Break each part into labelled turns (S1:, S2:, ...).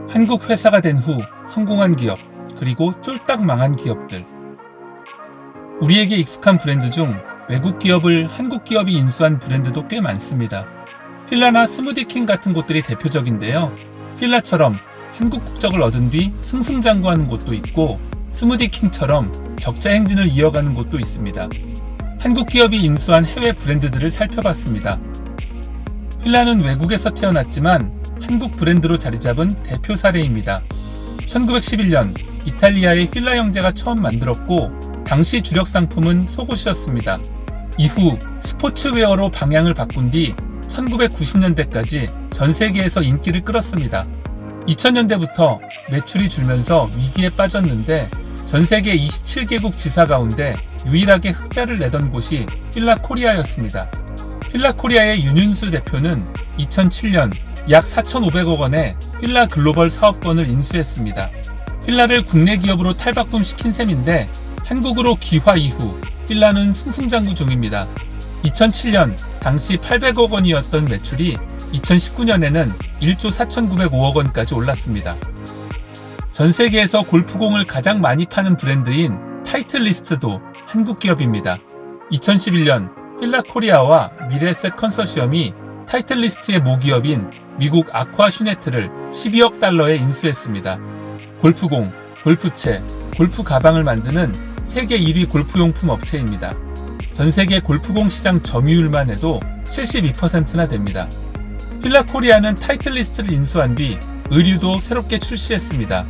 S1: 한국 회사가 된 후 성공한 기업, 그리고 쫄딱 망한 기업들. 우리에게 익숙한 브랜드 중 외국 기업을 한국 기업이 인수한 브랜드도 꽤 많습니다. 필라나 스무디킹 같은 곳들이 대표적인데요. 필라처럼 한국 국적을 얻은 뒤 승승장구하는 곳도 있고, 스무디킹처럼 적자 행진을 이어가는 곳도 있습니다. 한국 기업이 인수한 해외 브랜드들을 살펴봤습니다. 필라는 외국에서 태어났지만 한국 브랜드로 자리잡은 대표 사례입니다. 1911년 이탈리아의 필라 형제가 처음 만들었고, 당시 주력 상품은 속옷이었습니다. 이후 스포츠웨어로 방향을 바꾼 뒤 1990년대까지 전 세계에서 인기를 끌었습니다. 2000년대부터 매출이 줄면서 위기에 빠졌는데, 전 세계 27개국 지사 가운데 유일하게 흑자를 내던 곳이 필라 코리아였습니다. 필라 코리아의 윤윤수 대표는 2007년 약 4,500억 원의 필라 글로벌 사업권을 인수했습니다. 필라를 국내 기업으로 탈바꿈시킨 셈인데, 한국으로 귀화 이후 필라는 승승장구 중입니다. 2007년 당시 800억 원이었던 매출이 2019년에는 1조 4,905억 원까지 올랐습니다. 전 세계에서 골프공을 가장 많이 파는 브랜드인 타이틀리스트도 한국 기업입니다. 2011년 필라 코리아와 미래에셋 컨소시엄이 타이틀리스트의 모기업인 미국 아쿠아슈네트를 12억 달러에 인수했습니다. 골프공, 골프채, 골프 가방을 만드는 세계 1위 골프용품 업체입니다. 전 세계 골프공 시장 점유율만 해도 72%나 됩니다. 필라 코리아는 타이틀리스트를 인수한 뒤 의류도 새롭게 출시했습니다.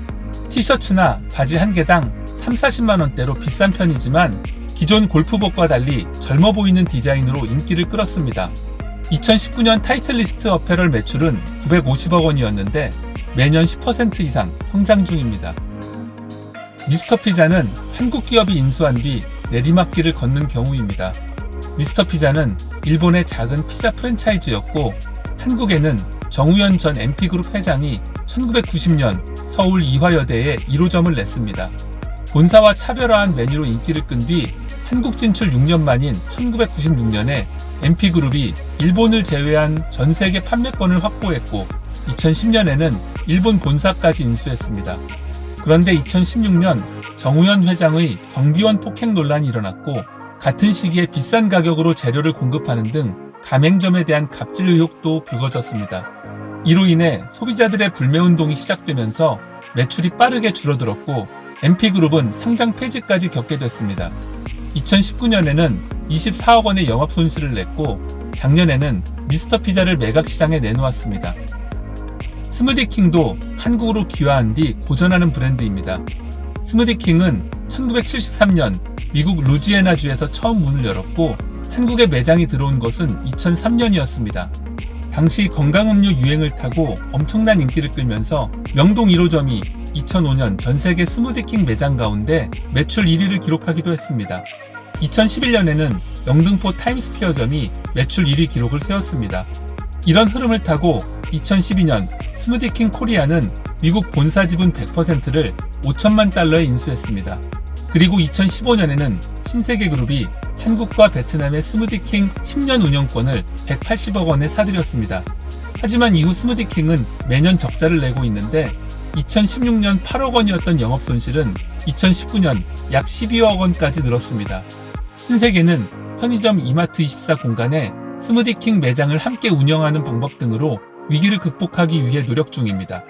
S1: 티셔츠나 바지 한 개당 30-40만원대로 비싼 편이지만, 기존 골프복과 달리 젊어 보이는 디자인으로 인기를 끌었습니다. 2019년 타이틀리스트 어페럴 매출은 950억 원이었는데 매년 10% 이상 성장 중입니다. 미스터 피자는 한국 기업이 인수한 뒤 내리막길을 걷는 경우입니다. 미스터 피자는 일본의 작은 피자 프랜차이즈였고, 한국에는 정우현 전 MP그룹 회장이 1990년 서울 이화여대에 1호점을 냈습니다. 본사와 차별화한 메뉴로 인기를 끈 뒤 한국 진출 6년 만인 1996년에 MP그룹이 일본을 제외한 전 세계 판매권을 확보했고, 2010년에는 일본 본사까지 인수했습니다. 그런데 2016년 정우현 회장의 경비원 폭행 논란이 일어났고, 같은 시기에 비싼 가격으로 재료를 공급하는 등 가맹점에 대한 갑질 의혹도 불거졌습니다. 이로 인해 소비자들의 불매운동이 시작되면서 매출이 빠르게 줄어들었고, MP그룹은 상장 폐지까지 겪게 됐습니다. 2019년에는 24억 원의 영업 손실을 냈고, 작년에는 미스터 피자를 매각시장에 내놓았습니다. 스무디킹도 한국으로 귀화한 뒤 고전하는 브랜드입니다. 스무디킹은 1973년 미국 루지애나주에서 처음 문을 열었고, 한국에 매장이 들어온 것은 2003년이었습니다. 당시 건강음료 유행을 타고 엄청난 인기를 끌면서 명동 1호점이 2005년 전세계 스무디킹 매장 가운데 매출 1위를 기록하기도 했습니다. 2011년에는 영등포 타임스퀘어점이 매출 1위 기록을 세웠습니다. 이런 흐름을 타고 2012년 스무디킹 코리아는 미국 본사 지분 100%를 5천만 달러에 인수했습니다. 그리고 2015년에는 신세계그룹이 한국과 베트남의 스무디킹 10년 운영권을 180억 원에 사들였습니다. 하지만 이후 스무디킹은 매년 적자를 내고 있는데, 2016년 8억 원이었던 영업 손실은 2019년 약 12억 원까지 늘었습니다. 신세계는 편의점 이마트24 공간에 스무디킹 매장을 함께 운영하는 방법 등으로 위기를 극복하기 위해 노력 중입니다.